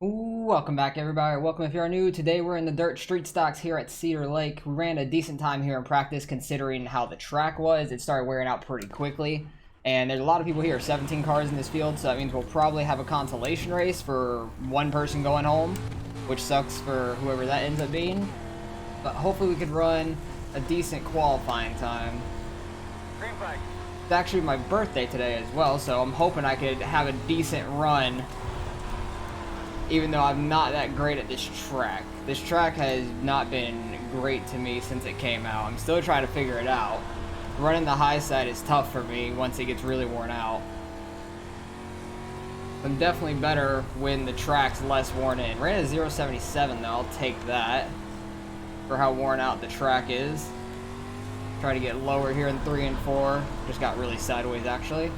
Welcome back, everybody. Welcome if you're new. Today we're in the dirt street stocks here at Cedar Lake. We ran a decent time here in practice considering how the track was. It started wearing out pretty quickly. And there's a lot of people here, 17 cars in this field, so that means we'll probably have a consolation race for one person going home, which sucks for whoever that ends up being. But hopefully we could run a decent qualifying time. Green flag. It's actually my birthday today as well, so I'm hoping I could have a decent run. Even though I'm not that great at this track. This track has not been great to me since it came out. I'm still trying to figure it out. Running the high side is tough for me once it gets really worn out. I'm definitely better when the track's less worn in. Ran a 0.77 though, I'll take that for how worn out the track is. Try to get lower here in 3 and 4. Just got really sideways actually.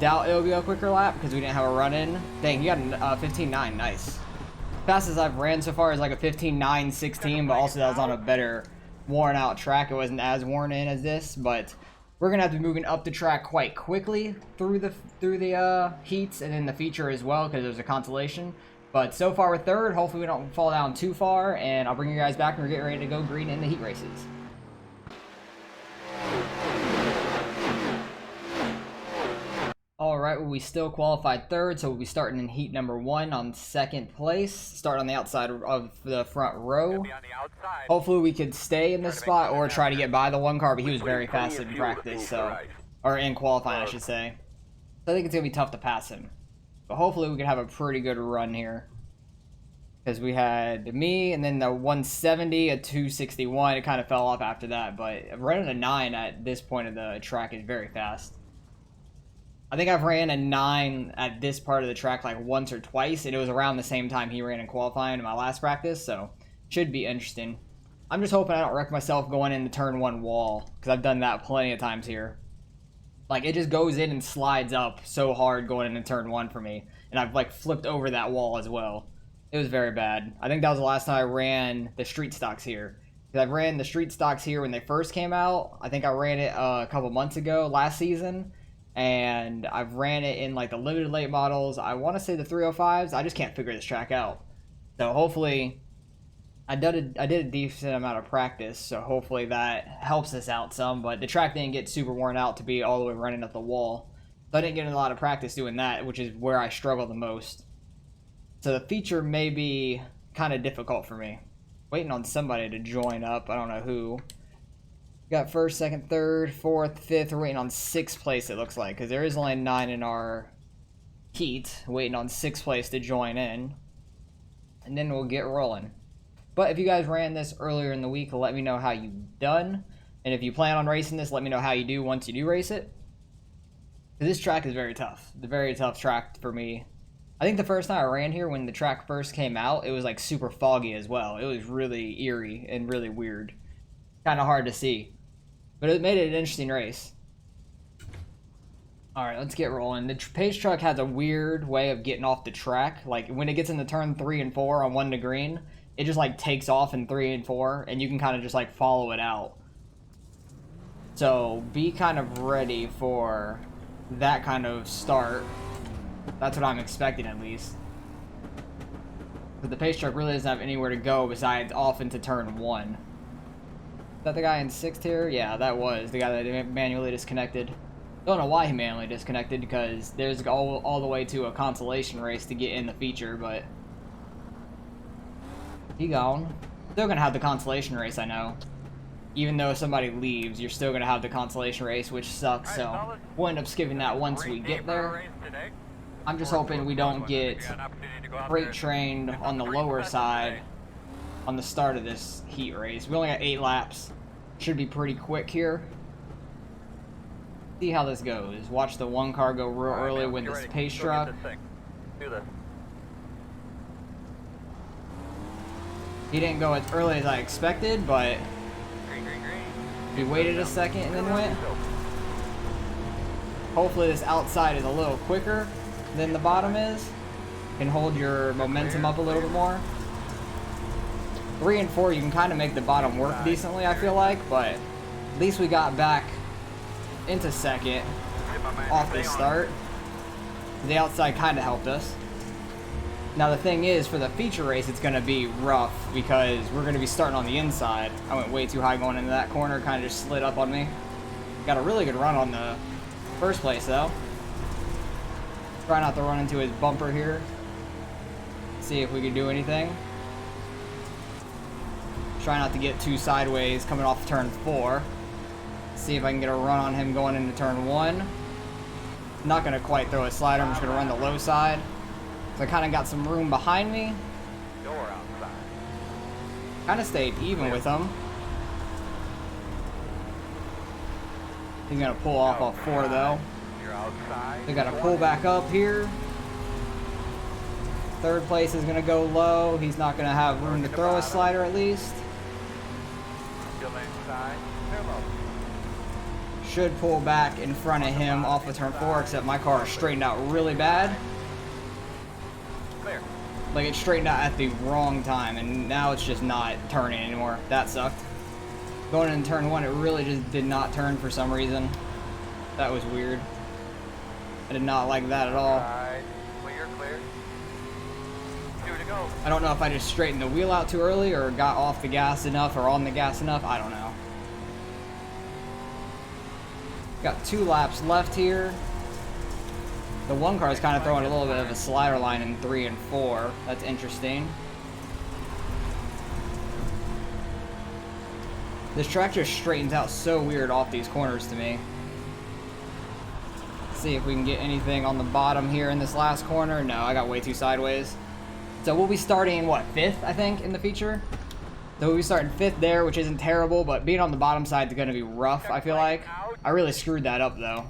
Doubt it'll be a quicker lap because we didn't have a run in. Dang, you got a 15.9, nice. Fastest I've ran so far is like a 15.916, but also that was on a better worn out track. It wasn't as worn in as this, but we're gonna have to be moving up the track quite quickly through the heats and then the feature as well because there's a consolation. But so far we're third. Hopefully we don't fall down too far, and I'll bring you guys back when we're getting ready to go green in the heat races. Alright, well, we still qualified third, so we'll be starting in heat number 1 on second place. Start on the outside of the front row. Hopefully we could stay in this spot or try to get by the one car, but he was very fast in practice, so... Or in qualifying, I should say. So I think it's going to be tough to pass him. But hopefully we can have a pretty good run here. Because we had me, and then the 170, a 261. It kind of fell off after that, but running a 9 at this point of the track is very fast. I think I've ran a 9 at this part of the track like once or twice, and it was around the same time he ran in qualifying in my last practice, so should be interesting. I'm just hoping I don't wreck myself going into turn 1 wall, because I've done that plenty of times here. Like, it just goes in and slides up so hard going into turn 1 for me, and I've like flipped over that wall as well. It was very bad. I think that was the last time I ran the street stocks here. Because I've ran the street stocks here when they first came out. I think I ran it a couple months ago, last season. And I've ran it in like the limited late models. I want to say the 305s. I just can't figure this track out. So hopefully, I did a decent amount of practice. So hopefully that helps us out some. But the track didn't get super worn out to be all the way running up the wall. So I didn't get a lot of practice doing that, which is where I struggle the most. So the feature may be kind of difficult for me. Waiting on somebody to join up. I don't know who. Got first, second, third, fourth, fifth. We're waiting on 6th place, it looks like, because there is only 9 in our heat. Waiting on 6th place to join in. And then we'll get rolling. But if you guys ran this earlier in the week, let me know how you've done. And if you plan on racing this, let me know how you do once you do race it. This track is very tough. It's a very tough track for me. I think the first time I ran here, when the track first came out, it was like super foggy as well. It was really eerie and really weird. Kind of hard to see. But it made it an interesting race. Alright, let's get rolling. The pace truck has a weird way of getting off the track. Like, when it gets into turn 3 and 4 on 1 to green, it just, like, takes off in 3 and 4, and you can kind of just, like, follow it out. So, be kind of ready for that kind of start. That's what I'm expecting, at least. But the pace truck really doesn't have anywhere to go besides off into turn 1. Is that the guy in 6th here? Yeah, that was the guy that manually disconnected. Don't know why he manually disconnected, because there's all the way to a consolation race to get in the feature, but he gone. Still gonna have the consolation race, I know. Even though somebody leaves, you're still gonna have the consolation race, which sucks, so we'll end up skipping that once we get there. I'm just hoping we don't get freight trained on the lower side on the start of this heat race. We only got 8 laps. Should be pretty quick here. See how this goes. Watch the one car go real early with this pace truck. He didn't go as early as I expected, but we waited a second and then went. Hopefully this outside is a little quicker than the bottom is. Can hold your momentum up a little bit more. 3 and 4, you can kind of make the bottom work decently, I feel like, but at least we got back into second off this start. The outside kind of helped us. Now the thing is, for the feature race, it's going to be rough because we're going to be starting on the inside. I went way too high going into that corner, kind of just slid up on me. Got a really good run on the first place though. Try not to run into his bumper here. See if we can do anything. Try not to get too sideways coming off turn 4. See if I can get a run on him going into turn 1. I'm not going to quite throw a slider, I'm just going to run the low side. So I kind of got some room behind me. Kind of stayed even with him. He's going to pull off 4 though. They got to pull back up here. Third place is going to go low. He's not going to have room to throw a slider at least. Should pull back in front of him off of turn 4, except my car is straightened out really bad. Like it straightened out at the wrong time, and now it's just not turning anymore. That sucked. Going in turn 1, it really just did not turn for some reason. That was weird. I did not like that at all. I don't know if I just straightened the wheel out too early or got off the gas enough or on the gas enough. I don't know. Got 2 laps left here. The one car is kind of throwing a little bit of a slider line in 3 and 4. That's interesting. This track just straightens out so weird off these corners to me. Let's see if we can get anything on the bottom here in this last corner. No, I got way too sideways. So we'll be starting, what, 5th, I think, in the feature? So we'll be starting 5th there, which isn't terrible, but being on the bottom side is going to be rough, I feel like. I really screwed that up, though.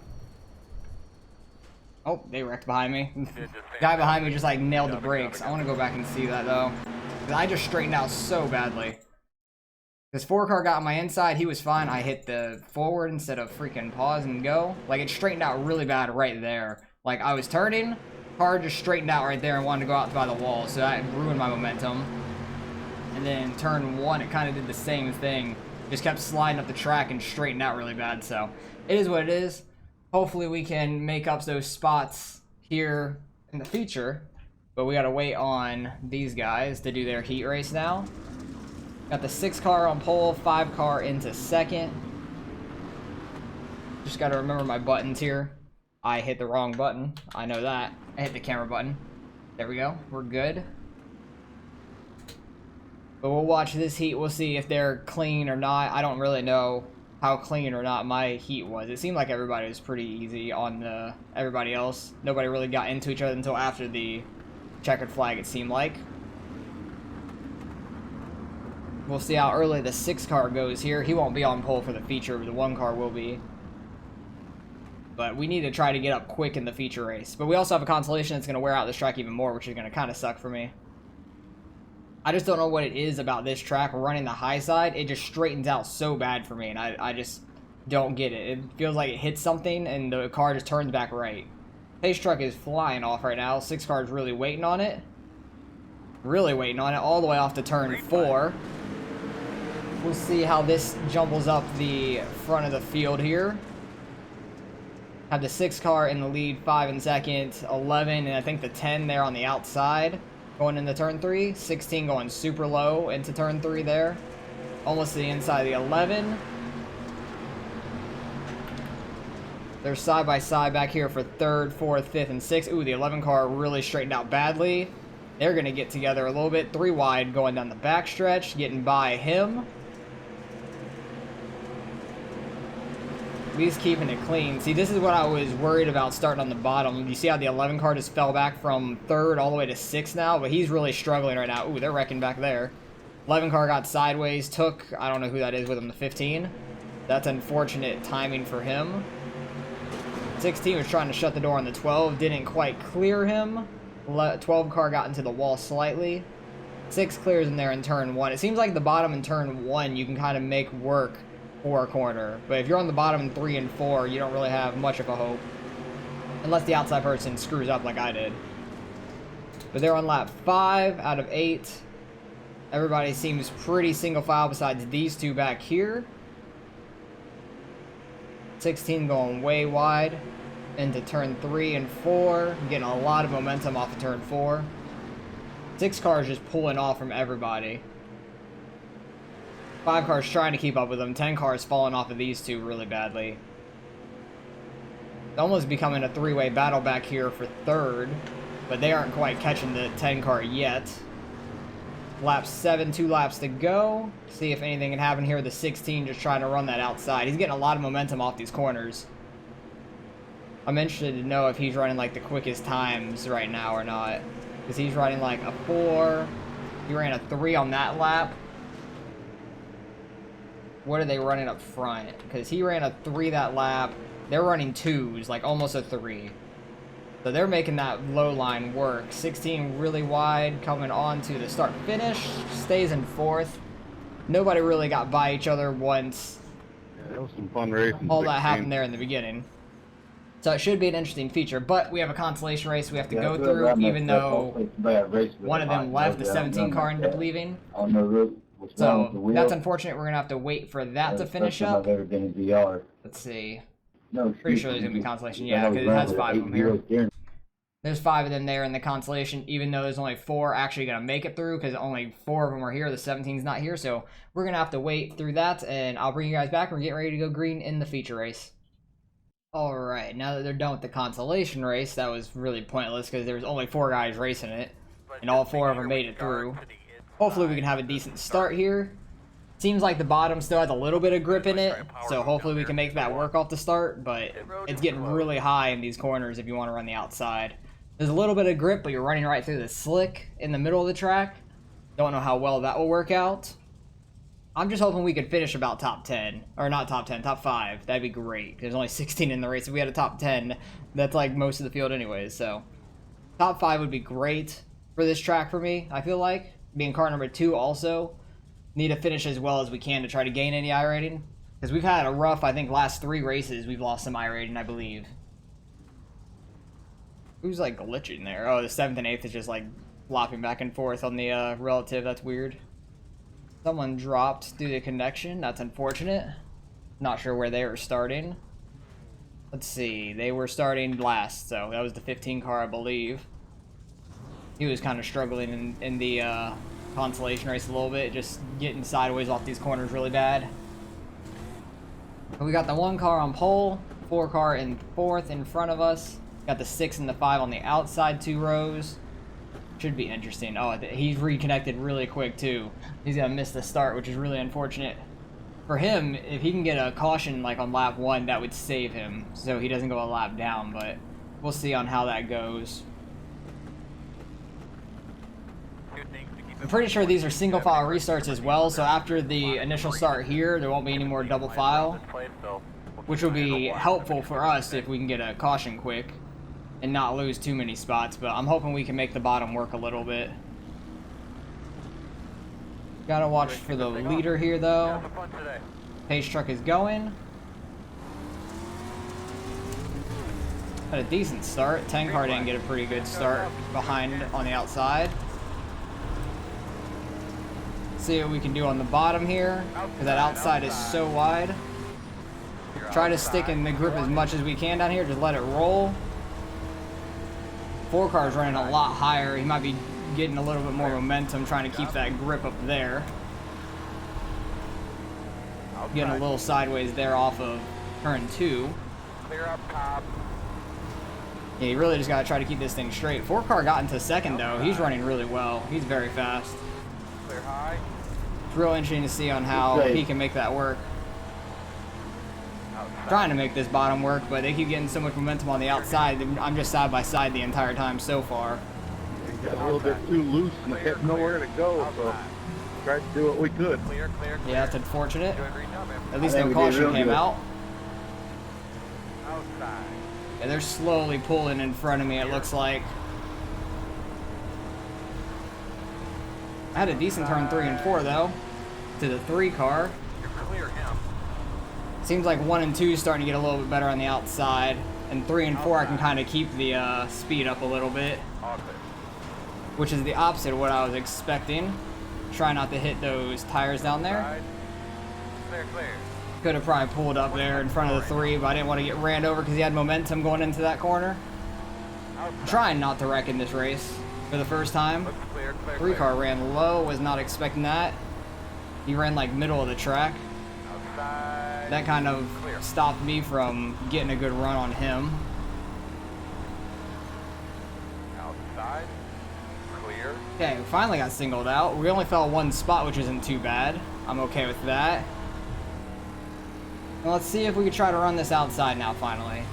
Oh, they wrecked behind me. Guy behind me just, like, nailed the brakes. I want to go back and see that, though. Because I just straightened out so badly. This 4 car got on my inside, he was fine. I hit the forward instead of freaking pause and go. Like, it straightened out really bad right there. Like, I was turning, car just straightened out right there and wanted to go out by the wall, so that ruined my momentum. And then turn 1, it kind of did the same thing. Just kept sliding up the track and straightened out really bad, so it is what it is. Hopefully we can make up those spots here in the feature, but we gotta wait on these guys to do their heat race now. Got the 6 car on pole, 5 car into 2nd. Just gotta remember my buttons here. I hit the wrong button, I know that. I hit the camera button. There we go, we're good. But we'll watch this heat, we'll see if they're clean or not. I don't really know how clean or not my heat was. It seemed like everybody was pretty easy on everybody else. Nobody really got into each other until after the checkered flag, it seemed like. We'll see how early the 6 car goes here. He won't be on pole for the feature, but the 1 car will be. But we need to try to get up quick in the feature race. But we also have a consolation that's going to wear out this track even more, which is going to kind of suck for me. I just don't know what it is about this track running the high side. It just straightens out so bad for me, and I just don't get it. It feels like it hits something, and the car just turns back right. Pace truck is flying off right now. 6 car is really waiting on it. Really waiting on it all the way off to turn 4. We'll see how this jumbles up the front of the field here. Have the 6 car in the lead, 5 in second, 11, and I think the 10 there on the outside. Going into turn 3, 16 going super low into turn 3 there. Almost to the inside of the 11. They're side by side back here for 3rd, 4th, 5th, and 6th. Ooh, the 11 car really straightened out badly. They're going to get together a little bit. 3 wide going down the backstretch, getting by him. At least keeping it clean. See, this is what I was worried about starting on the bottom. You see how the 11 car just fell back from 3rd all the way to 6th now? But he's really struggling right now. Ooh, they're wrecking back there. 11 car got sideways, took, I don't know who that is with him, the 15. That's unfortunate timing for him. 16 was trying to shut the door on the 12, didn't quite clear him. 12 car got into the wall slightly. 6 clears in there in turn 1. It seems like the bottom in turn 1 you can kind of make work for a corner, but if you're on the bottom in 3 and 4, you don't really have much of a hope. Unless the outside person screws up like I did. But they're on lap 5 out of 8. Everybody seems pretty single file besides these 2 back here. 16 going way wide into turn 3 and 4. Getting a lot of momentum off of turn 4. 6 cars just pulling off from everybody. 5 cars trying to keep up with them. 10 cars falling off of these two really badly. It's almost becoming a 3-way battle back here for 3rd, but they aren't quite catching the 10 car yet. Lap 7, 2 laps to go. See if anything can happen here with the 16 just trying to run that outside. He's getting a lot of momentum off these corners. I'm interested to know if he's running like the quickest times right now or not. Because he's running like a 4. He ran a 3 on that lap. What are they running up front? Because he ran a 3 that lap. They're running 2s, like almost a 3. So they're making that low line work. 16 really wide, coming on to the start finish. Stays in 4th. Nobody really got by each other once. Yeah, that was some fun racing. All that happened there in the beginning. So it should be an interesting feature. But we have a consolation race we have to go through, even though one of them left, the 17 car ended up leaving. So that's unfortunate. We're going to have to wait for that to finish up. Let's see. Pretty sure there's going to be consolation. Yeah, because it has 5 of them here. There's 5 of them there in the consolation, even though there's only 4 actually going to make it through, because only 4 of them are here. The 17's not here, so we're going to have to wait through that, and I'll bring you guys back. We're getting ready to go green in the feature race. Alright, now that they're done with the consolation race, that was really pointless, because there was only 4 guys racing it, and all 4 of them made it through. Hopefully we can have a decent start here. Seems like the bottom still has a little bit of grip in it, so hopefully we can make that work off the start, but it's getting really high in these corners if you want to run the outside. There's a little bit of grip, but you're running right through the slick in the middle of the track. Don't know how well that will work out. I'm just hoping we could finish about top 10, or not top 10, top 5. That'd be great. There's only 16 in the race. If we had a top 10, that's like most of the field anyways, so top 5 would be great for this track for me, I feel like. Being car number 2 also. Need to finish as well as we can to try to gain any iRating. Because we've had a rough, I think, last 3 races we've lost some iRating, I believe. Who's, like, glitching there? Oh, the 7th and 8th is just, like, flopping back and forth on the relative. That's weird. Someone dropped due to connection. That's unfortunate. Not sure where they were starting. Let's see. They were starting last, so that was the 15 car, I believe. He was kind of struggling in the consolation race a little bit, just getting sideways off these corners really bad. But we got the 1 car on pole, 4 car in 4th in front of us. Got the 6 and the 5 on the outside 2 rows. Should be interesting. Oh, he's reconnected really quick too. He's gonna miss the start, which is really unfortunate. For him, if he can get a caution like on lap 1, that would save him, so he doesn't go a lap down, but we'll see on how that goes. I'm pretty sure these are single file restarts as well, so after the initial start here, there won't be any more double file, which will be helpful for us if we can get a caution quick and not lose too many spots, but I'm hoping we can make the bottom work a little bit. Gotta watch for the leader here though. Pace truck is going. Had a decent start. 10 car didn't get a pretty good start behind on the outside. See what we can do on the bottom here, because that outside is so wide. Try to stick in the grip as much as we can down here, just let it roll. 4 car's running a lot higher. He might be getting a little bit more momentum trying to keep that grip up there. Getting a little sideways there off of turn 2. Clear up top. Yeah, you really just gotta try to keep this thing straight. 4 car got into 2nd though. He's running really well. He's very fast. Clear high. It's real interesting to see on how he can make that work. Trying to make this bottom work, but they keep getting so much momentum on the outside. I'm just side by side the entire time so far. It got a little bit too loose and they had nowhere to go, so tried to do what we could. Yeah, that's unfortunate. At least no caution came out. Yeah, they're slowly pulling in front of me, it looks like. I had a decent turn 3 and 4 though, to the 3 car. Seems like 1 and 2 is starting to get a little bit better on the outside, and 3 and 4 I can kind of keep the speed up a little bit, which is the opposite of what I was expecting. Try not to hit those tires down there. Could have probably pulled up there in front of the 3, but I didn't want to get ran over because he had momentum going into that corner. I'm trying not to wreck in this race. for the first time. Looks clear, clear, 3 clear. car ran low, was not expecting that. He ran like middle of the track. Outside. That kind of Clear. stopped me from getting a good run on him. Outside. Clear. Okay, we finally got singled out. We only fell 1 spot, which isn't too bad. I'm okay with that. Well, let's see if we can try to run this outside now, finally.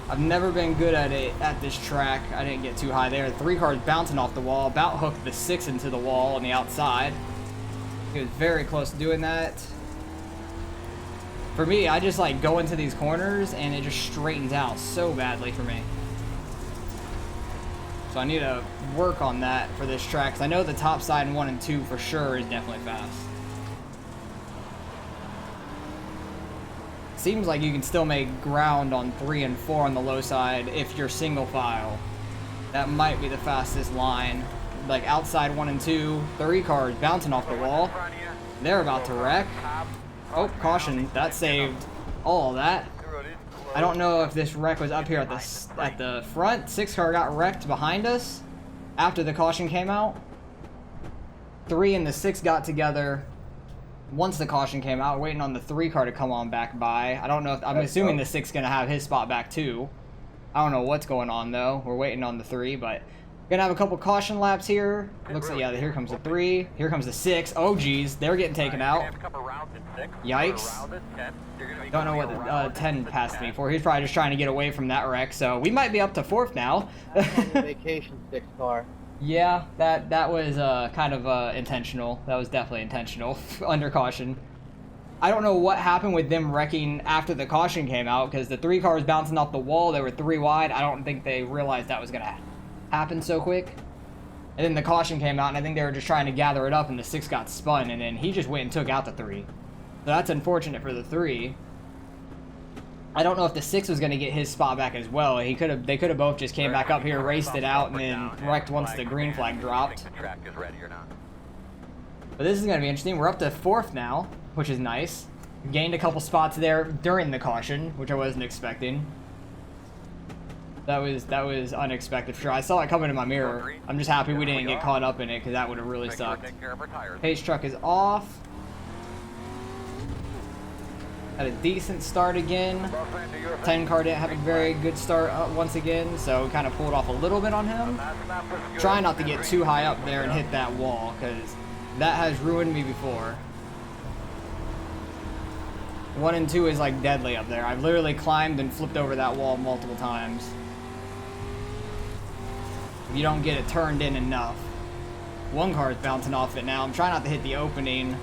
I've never been good at it at this track. I didn't get too high there. 3 cars bouncing off the wall, about hooked the 6 into the wall on the outside. He was very close to doing that. For me, I just like go into these corners and it just straightens out so badly for me. So I need to work on that for this track, because I know the top side in 1 and 2 for sure is definitely fast. Seems like you can still make ground on 3 and 4 on the low side if you're single file. That might be the fastest line. Like outside 1 and 2, 3 cars bouncing off the wall. They're about to wreck. Oh, caution, that saved all of that. I don't know if this wreck was up here at the front. 6 car got wrecked behind us after the caution came out. 3 and the 6 got together once the caution came out. We're waiting on the 3 car to come on back by. I don't know if, I'm assuming the 6 gonna have his spot back too. I don't know what's going on though. We're waiting on the 3, but we're gonna have a couple caution laps here. Looks like, yeah, here comes the 3. Here comes the 6. Oh geez, they're getting taken out. Yikes. Don't know what the 10 passed me for. He's probably just trying to get away from that wreck. So we might be up to 4th now. Vacation 6 car. Yeah, that was kind of intentional. That was definitely intentional under caution. I don't know what happened with them wrecking after the caution came out, because the 3 cars bouncing off the wall, they were 3 wide. I don't think they realized that was gonna happen so quick. And then the caution came out, and I think they were just trying to gather it up, and the 6 got spun, and then he just went and took out the 3. So that's unfortunate for the 3. I don't know if the 6 was going to get his spot back as well. They could have both just came back up here, raced it out, and then wrecked once the green flag dropped. But this is going to be interesting. We're up to 4th now, which is nice. Gained a couple spots there during the caution, which I wasn't expecting. That was unexpected for sure. I saw it coming in my mirror. I'm just happy we didn't get caught up in it, because that would have really sucked. Pace truck is off. Had a decent start again. 10 car didn't have a very good start once again, so kind of pulled off a little bit on him. Try not to get too high up there and hit that wall, because that has ruined me before. 1 and 2 is like deadly up there. I've literally climbed and flipped over that wall multiple times. If you don't get it turned in enough. 1 car is bouncing off it now. I'm trying not to hit the opening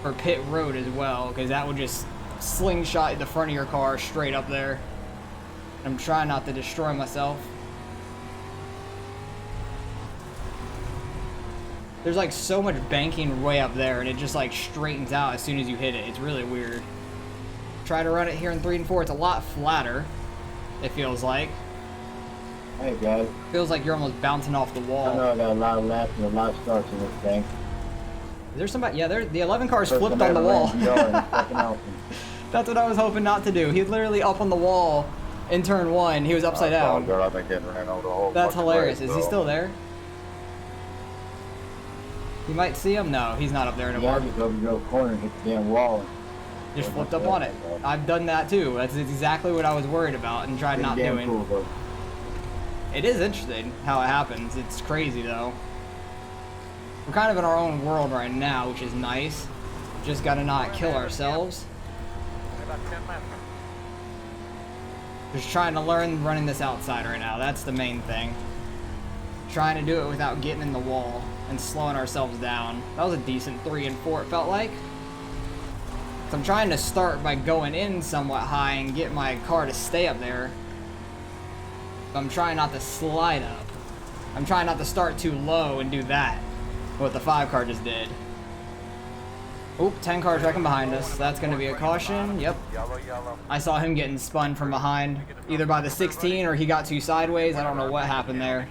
for pit road as well, because that would just slingshot the front of your car straight up there. I'm trying not to destroy myself. There's like so much banking way up there, and it just like straightens out as soon as you hit it. It's really weird. Try to run it here in 3 and 4. It's a lot flatter, it feels like. Hey guys. Feels like you're almost bouncing off the wall. I know I got a lot of laps and a lot of starts in this thing. Is there somebody? Yeah, the 11 cars flipped on the wall. That's what I was hoping not to do. He's literally up on the wall in turn 1. He was upside down. Girl, I've been getting ran over the whole That's fucking hilarious. way, Is he so. still there? You might see him. No, he's not up there Yeah, anymore. just over the corner and hit the damn wall. Just flipped up on it. I've done that too. That's exactly what I was worried about and tried not Damn doing. cool, though. It is interesting how it happens. It's crazy though. We're kind of in our own world right now, which is nice. Just gotta not kill ourselves. Just trying to learn running this outside right now. That's the main thing. Trying to do it without getting in the wall and slowing ourselves down. That was a decent 3 and 4, it felt like. So I'm trying to start by going in somewhat high and get my car to stay up there. I'm trying not to slide up. I'm trying not to start too low and do that. What the 5 car just did. Oop, 10 cars wrecking behind us. That's going to be a caution. Yep. I saw him getting spun from behind, either by the 16 or he got too sideways. I don't know what happened there.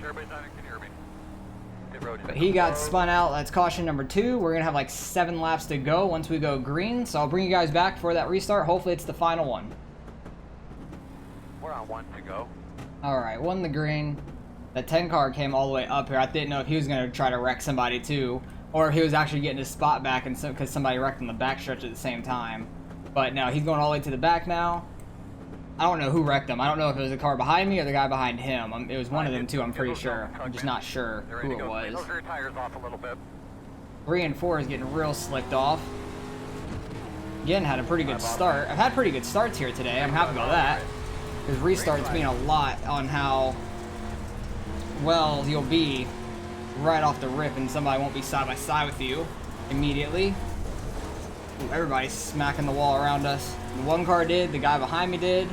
But he got spun out. That's caution number 2. We're going to have like 7 laps to go once we go green. So I'll bring you guys back for that restart. Hopefully it's the final one. We're on 1 to go. Alright, won the green. The 10 car came all the way up here. I didn't know if he was going to try to wreck somebody too, or if he was actually getting his spot back and because somebody wrecked on the back stretch at the same time. But no, he's going all the way to the back now. I don't know who wrecked him. I don't know if it was the car behind me or the guy behind him. It was one of them two, I'm pretty sure. I'm just not sure who it was. 3 and 4 is getting real slicked off. Again, had a pretty good start. I've had pretty good starts here today. I'm happy about that. Because restarts mean a lot on how well you'll be right off the rip, and somebody won't be side by side with you immediately. Ooh, everybody's smacking the wall around us. The one car did, the guy behind me did.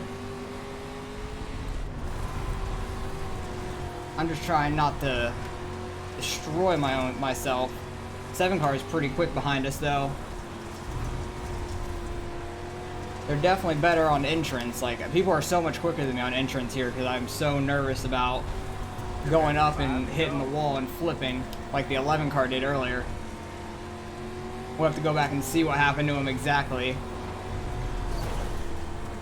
I'm just trying not to destroy myself. 7 car is pretty quick behind us though. They're definitely better on entrance. Like, people are so much quicker than me on entrance here because I'm so nervous about going up and hitting the wall and flipping like the 11 car did earlier. We'll have to go back and see what happened to him exactly.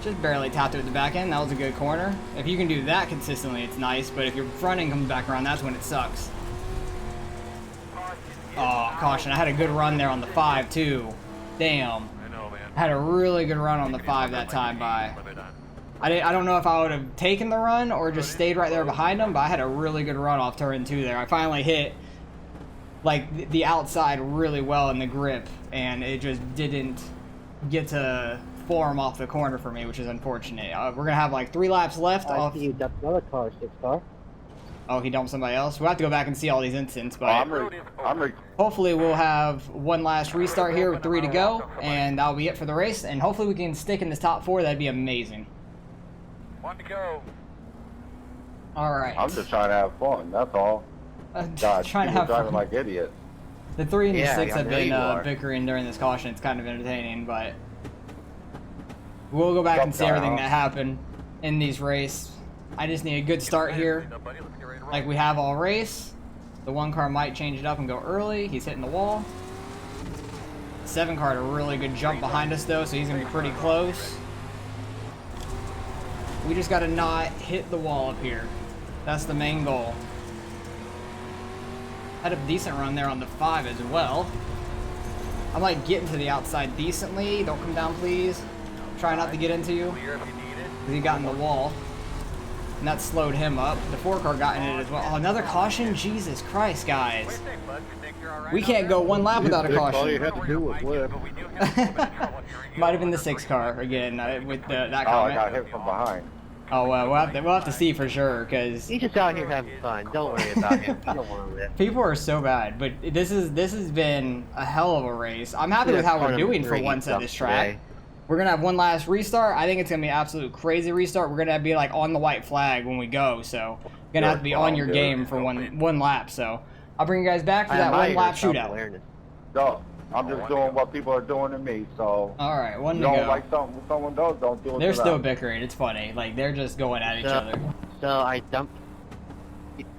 Just barely tapped it at the back end. That was a good corner. If you can do that consistently, it's nice, but if your front end comes back around, that's when it sucks. Oh, caution. I had a good run there on the 5 too. Damn. I had a really good run on the 5 that time by. I don't know if I would have taken the run or just stayed right there behind him, but I had a really good run off turn 2 there. I finally hit like the outside really well in the grip, and it just didn't get to form off the corner for me, which is unfortunate. We're gonna have like 3 laps left. I see you dumped another car, 6 car. Oh, he dumped somebody else? We'll have to go back and see all these incidents, but I'm hopefully we'll have one last restart here with 3 to go, and that'll be it for the race, and hopefully we can stick in the top 4. That'd be amazing. 1 to go. Alright. I'm just trying to have fun, that's all. God, trying to people have driving fun. like idiots. The 3 and the Yeah, 6 I have know been you are. bickering during this caution. It's kind of entertaining, but we'll go back and see everything that happened in these races. I just need a good start here, like we have all race. The 1 car might change it up and go early. He's hitting the wall. 7 car had a really good jump behind us though, so he's gonna be pretty close. We just gotta not hit the wall up here. That's the main goal. Had a decent run there on the 5 as well. I'm like getting to the outside decently. Don't come down, please. Try not to get into you. Because he got in the wall. And that slowed him up. The 4 car got in it as well. Oh, another caution? Jesus Christ, guys. We can't go 1 lap without a All you caution. had to do was flip. Might have been the 6 car again with that Oh, I comment. got hit from behind. Oh, well, we'll have to see for sure, because He's just out here having fun. Don't worry about him. I don't want to live. people are so bad. But this has been a hell of a race. I'm happy with how we're doing for once at this track. We're gonna have 1 last restart. I think it's gonna be an absolute crazy restart. We're gonna be like on the white flag when we go, so gonna have to be on your game for one lap. So I'll bring you guys back for that 1 lap shootout. No, I'm just doing what people are doing to me, so. All right, 1 You to don't go. like something someone does, don't do it They're to still them. bickering. It's funny. Like they're just going at each other. So I dumped.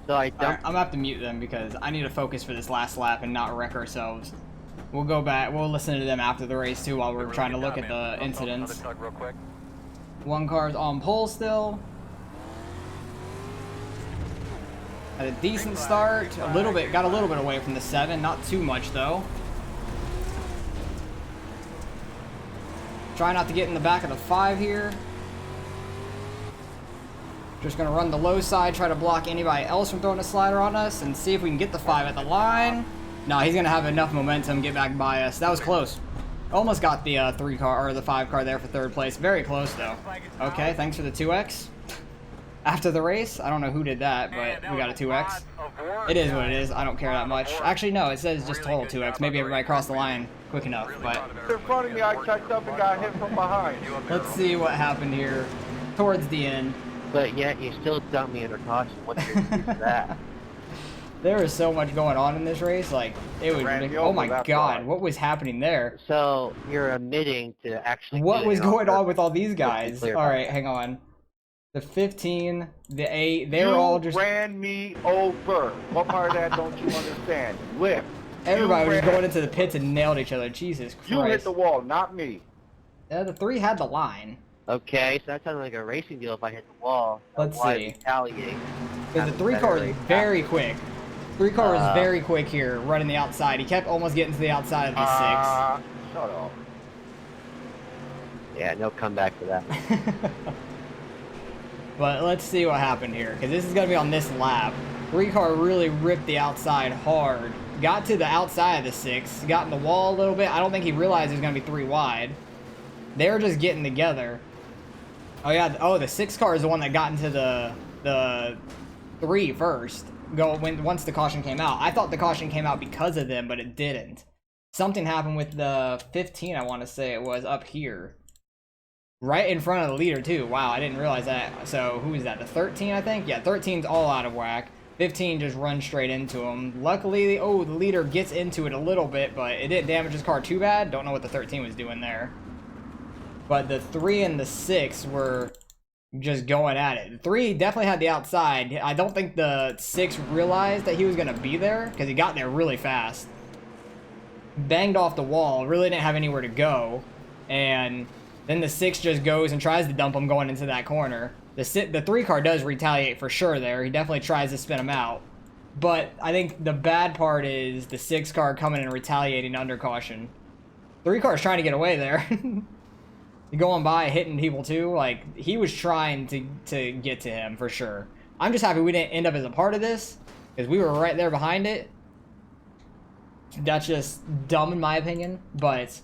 So I All right, dumped. I'm gonna have to mute them because I need to focus for this last lap and not wreck ourselves. We'll go back. We'll listen to them after the race too while we're trying to look at the incidents. 1 car's on pole still. Had a decent start. Got a little bit away from the 7. Not too much though. Try not to get in the back of the 5 here. Just gonna run the low side, try to block anybody else from throwing a slider on us, and see if we can get the 5 at the line. No, he's gonna have enough momentum, get back by us. That was close. Almost got the 3 car or the 5 car there for 3rd place. Very close though. Okay, thanks for the 2x. After the race, I don't know who did that, but we got a 2x. It is what it is. I don't care that much. Actually, no, it says just total 2x. Maybe everybody crossed the line quick enough, but In front of me, I checked up and got hit from behind. let's see what happened here towards the end. But yet you still dumped me under caution. What's your excuse for that? There was so much going on in this race, like it was. Ran me Oh over my that god, time. what was happening there? So you're admitting to actually. What doing was it on going on purpose. with all these Let's guys? be clear All about right, it. hang on. The 15, the 8, they were You all just. ran me over. What part of that don't you understand? Whip. Everybody was You going ran- into the pits and nailed each other. Jesus Christ. You hit the wall, not me. Yeah, the 3 had the line. Okay, so that sounds like a racing deal if I hit the wall. Let's Why see. retaliate? Because the 3 car is very quick. 3 car is very quick here, running the outside. He kept almost getting to the outside of the 6. Shut up. Yeah, no comeback for that. But let's see what happened here, because this is going to be on this lap. 3 car really ripped the outside hard. Got to the outside of the 6, got in the wall a little bit. I don't think he realized it was going to be 3 wide. They were just getting together. Oh yeah, oh, the 6 car is the one that got into the 3 first. Once the caution came out. I thought the caution came out because of them, but it didn't. Something happened with the 15, I want to say it was, up here. Right in front of the leader, too. Wow, I didn't realize that. So, who is that? The 13, I think? Yeah, 13's all out of whack. 15 just runs straight into him. Luckily, the leader gets into it a little bit, but it didn't damage his car too bad. Don't know what the 13 was doing there. But the 3 and the 6 were just going at it. The 3 definitely had the outside. I don't think the 6 realized that he was going to be there, because he got there really fast. Banged off the wall, really didn't have anywhere to go. And then the 6 just goes and tries to dump him going into that corner. The 3 car does retaliate for sure there. He definitely tries to spin him out. But I think the bad part is the 6 car coming and retaliating under caution. 3 car's trying to get away there. Going by, hitting people too. Like, he was trying to get to him for sure. I'm just happy we didn't end up as a part of this, because we were right there behind it. That's just dumb in my opinion, but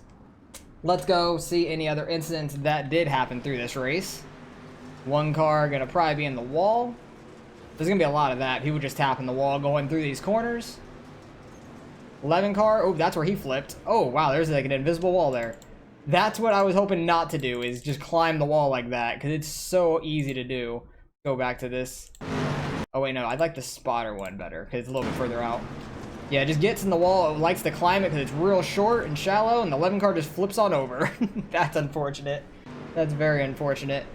let's go see any other incidents that did happen through this race. 1 car gonna probably be in the wall. There's gonna be a lot of that. People just tapping the wall going through these corners. 11 car, oh, that's where he flipped. Oh wow, there's like an invisible wall there. That's what I was hoping not to do, is just climb the wall like that, because it's so easy to do. Go back to this. Oh wait, no, I'd like the spotter one better, because it's a little bit further out. Yeah, it just gets in the wall, it likes to climb it because it's real short and shallow, and the 11 car just flips on over. That's unfortunate. That's very unfortunate.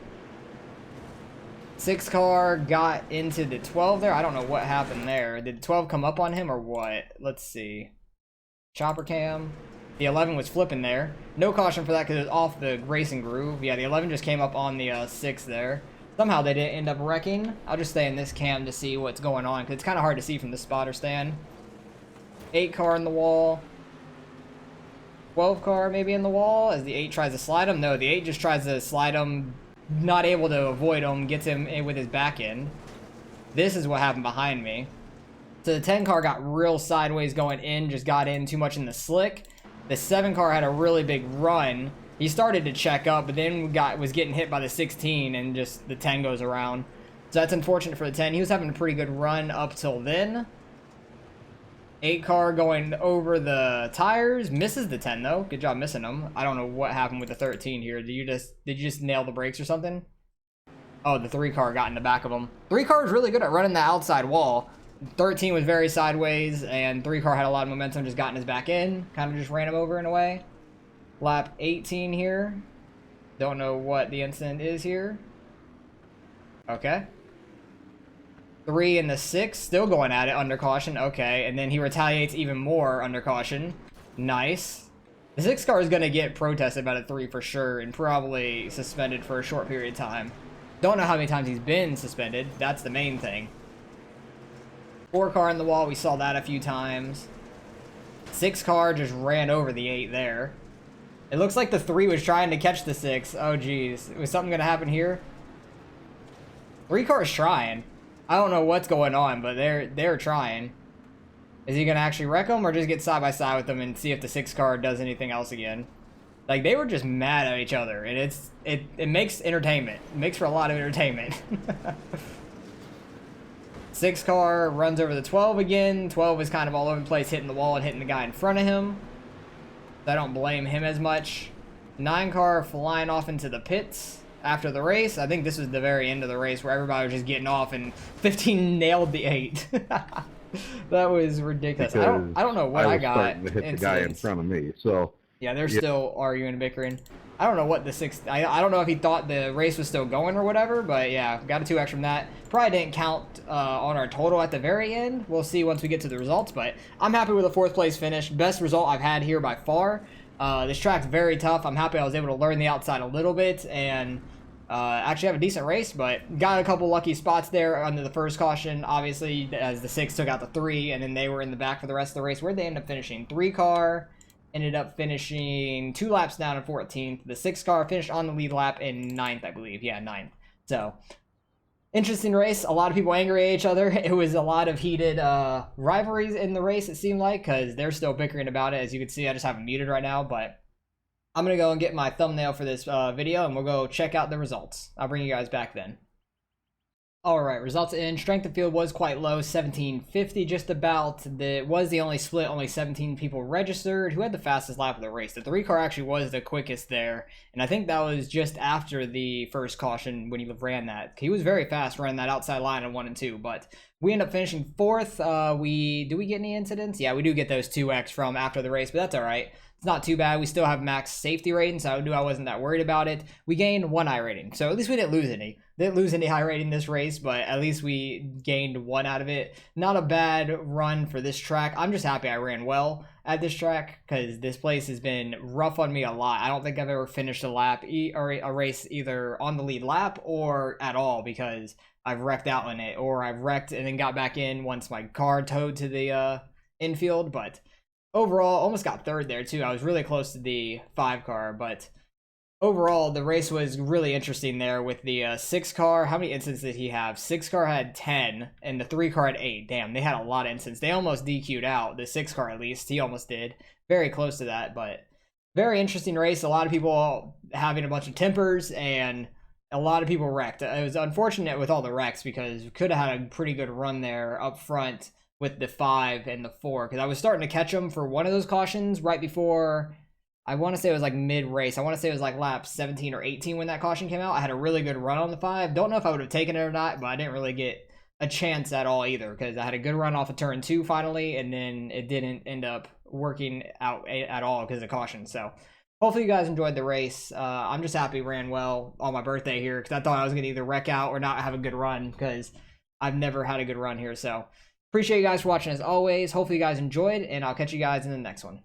6 car got into the 12 there. I don't know what happened there. Did the 12 come up on him or what? Let's see. Chopper cam. The 11 was flipping there. No caution for that because it was off the racing groove. Yeah, the 11 just came up on the 6 there. Somehow they didn't end up wrecking. I'll just stay in this cam to see what's going on, because it's kind of hard to see from the spotter stand. 8 car in the wall. 12 car maybe in the wall as the 8 tries to slide him. No, the 8 just tries to slide him. Not able to avoid him. Gets him in with his back end. This is what happened behind me. So the 10 car got real sideways going in. Just got in too much in the slick. The 7 car had a really big run. He started to check up, but then was getting hit by the 16, and just the 10 goes around. So that's unfortunate for the 10. He was having a pretty good run up till then. 8 car going over the tires. Misses the 10 though. Good job missing them. I don't know what happened with the 13 here. Did you just nail the brakes or something? Oh, the 3 car got in the back of him. 3 car is really good at running the outside wall. 13 was very sideways, and 3 car had a lot of momentum, just got in his back end. Kind of just ran him over in a way. Lap 18 here. Don't know what the incident is here. Okay. 3 and the 6 still going at it under caution. Okay, and then he retaliates even more under caution. Nice. The 6 car is going to get protested by the 3 for sure, and probably suspended for a short period of time. Don't know how many times he's been suspended. That's the main thing. 4 car in the wall, we saw that a few times. 6 car just ran over the 8 there. It looks like the 3 was trying to catch the 6. Oh geez, was something gonna happen here? 3 car is trying. I don't know what's going on, but they're trying. Is he gonna actually wreck them, or just get side by side with them and see if the 6 car does anything else again? Like, they were just mad at each other, and it makes entertainment. It makes for a lot of entertainment. 6 car runs over the 12 again. 12 is kind of all over the place, hitting the wall and hitting the guy in front of him. I don't blame him as much. 9 car flying off into the pits after the race. I think this was the very end of the race where everybody was just getting off, and 15 nailed the 8. That was ridiculous. I don't know what I got. Starting to hit the guy in front of me, so yeah, they're still arguing and bickering. I don't know what the 6. I don't know if he thought the race was still going or whatever, but yeah, got a 2x from that. Probably didn't count on our total at the very end. We'll see once we get to the results, but I'm happy with a 4th place finish. Best result I've had here by far. This track's very tough. I'm happy I was able to learn the outside a little bit and Actually have a decent race, but got a couple lucky spots there under the first caution, obviously, as the 6 took out the 3, and then they were in the back for the rest of the race. Where'd they end up finishing? 3 car ended up finishing 2 laps down in 14th. The 6 car finished on the lead lap in 9th, I believe. Yeah, 9th. So, interesting race. A lot of people angry at each other. It was a lot of heated rivalries in the race, it seemed like, because they're still bickering about it. As you can see, I just have it muted right now, but I'm going to go and get my thumbnail for this video, and we'll go check out the results. I'll bring you guys back then. Alright, results in. Strength of field was quite low, 1750 just about. It was the only split, only 17 people registered. Who had the fastest lap of the race? The 3 car actually was the quickest there, and I think that was just after the first caution when he ran that. He was very fast, ran that outside line on 1 and 2, but we end up finishing 4th. Do we get any incidents? Yeah, we do get those 2X from after the race, but that's alright. It's not too bad. We still have max safety rating, so I wasn't that worried about it. We gained 1 iRating, so at least we didn't lose any. Didn't lose any high rating this race, but at least we gained 1 out of it. Not a bad run for this track. I'm just happy I ran well at this track, because this place has been rough on me a lot. I don't think I've ever finished a lap or a race either on the lead lap or at all, because I've wrecked out in it, or I've wrecked and then got back in once my car towed to the infield. But overall, almost got 3rd there too. I was really close to the 5 car, but overall, the race was really interesting there with the 6 car. How many incidents did he have? 6 car had 10, and the 3 car had 8. Damn, they had a lot of incidents. They almost DQ'd out. The 6 car, at least. He almost did. Very close to that, but very interesting race. A lot of people having a bunch of tempers, and a lot of people wrecked. It was unfortunate with all the wrecks, because we could have had a pretty good run there up front with the 5 and the 4, because I was starting to catch them for one of those cautions right before, I want to say it was like mid-race. I want to say it was like lap 17 or 18 when that caution came out. I had a really good run on the 5. Don't know if I would have taken it or not, but I didn't really get a chance at all either, because I had a good run off of turn 2 finally, and then it didn't end up working out at all because of caution. So hopefully you guys enjoyed the race. I'm just happy it ran well on my birthday here, because I thought I was going to either wreck out or not have a good run, because I've never had a good run here. So appreciate you guys for watching as always. Hopefully you guys enjoyed, and I'll catch you guys in the next one.